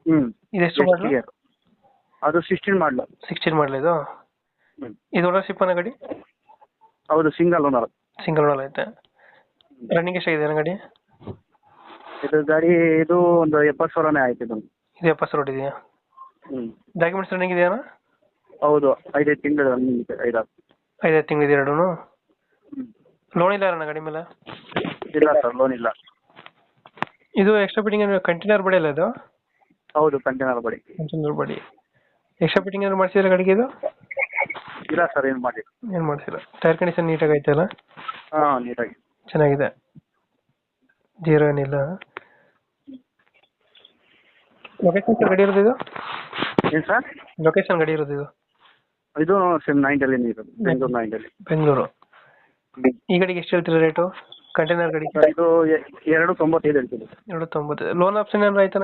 ಹ್ಞೂ ಇದೆಷ್ಟು ಮಾಡಲು? ಅದು 16 ಮಾಡಲು. 16 ಮಾಡಲ ಇದು? ಹ್ಞೂ ಇದು ಓನರ್ಶಿಪ್ ಅನ್ನೋ ಗಾಡಿ? ಹೌದು, ಸಿಂಗಲ್ ಓನರ್. ಸಿಂಗಲ್ ಓನರ್ ಐತೆ. ರನ್ನಿಂಗ್ ಎಷ್ಟಾಗಿದೆ ಗಾಡಿ? ಇದು ಗಾಡಿ ಇದು ಒಂದು 70,000ನೇ ಆಯ್ತು ಇದು. ಇದು 70 ಸಾವಿರ ಇದೆಯಾ? ಹ್ಞೂ ಡಾಕ್ಯುಮೆಂಟ್ಸ್ ರನ್ನಿಂಗ್ ಇದೆಯಾ? ಹೌದು, 5 ತಿಂಗಳು ರನ್ನಿಂಗ್ ಇದೆ. 5 ತಿಂಗಳಿದೆ ಎರಡೂ? ಹ್ಞೂ ಲೋನ್ ಇಲ್ಲ ಅಣ್ಣ ಗಾಡಿ ಮೇಲೆ? ಇಲ್ಲ ಸರ್, ಲೋನ್ ಇಲ್ಲ. ಇದು ಎಕ್ಸ್ಟ್ರಾ ಫಿಟ್ಟಿಂಗ್ ಕಂಟೈನರ್ ಬಡಿ ಅಲ್ಲ ಇದು? ಹೌದು, ಕಂಟೈನರ್ ಬಡಿ. ಕಂಟೈನರ್ ಬಡಿ. ಎಕ್ಸ್ಟ್ರಾ ಫಿಟ್ಟಿಂಗ್ ಏನಾದ್ರು ಮಾಡಿಸಿದ್ರೆ ಗಾಡಿಗೆ ಇದು? ಇಲ್ಲ ಸರ್, ಏನು ಮಾಡಿ. ಏನು ಮಾಡಿಸಿಲ್ಲ. ಟೈರ್ ಕಂಡೀಷನ್ ನೀಟಾಗಿ ಐತಲ್ಲ? ಹಾಂ, ನೀಟಾಗಿ ಚೆನ್ನಾಗಿದೆ, ಜೀರೋ ಏನಿಲ್ಲ. ಲೊಕೇಶನ್ ಗಾಡಿ ಇರೋದು ಇದು? ಏನು ಸರ್? ಲೊಕೇಶನ್ ಗಾಡಿ ಇರೋದು ಇದು? ಇದು ಸೇಮ್ 9 ಇರೋದು, ಬೆಂಗಳೂರು 9. ಬೆಂಗಳೂರು. ಈ ಗಾಡಿಗೆ ಎಷ್ಟು ಹೇಳ್ತೀರಾ ರೇಟು? ಕಂಟೈನರ್ ಗಾಡಿ ಸರ್ ಇದು 295 ಹೇಳ್ತೀವಿ. 290. ಲೋನ್ ಆಪ್ಷನ್ ಏನಾರು ಆಯ್ತಾನ?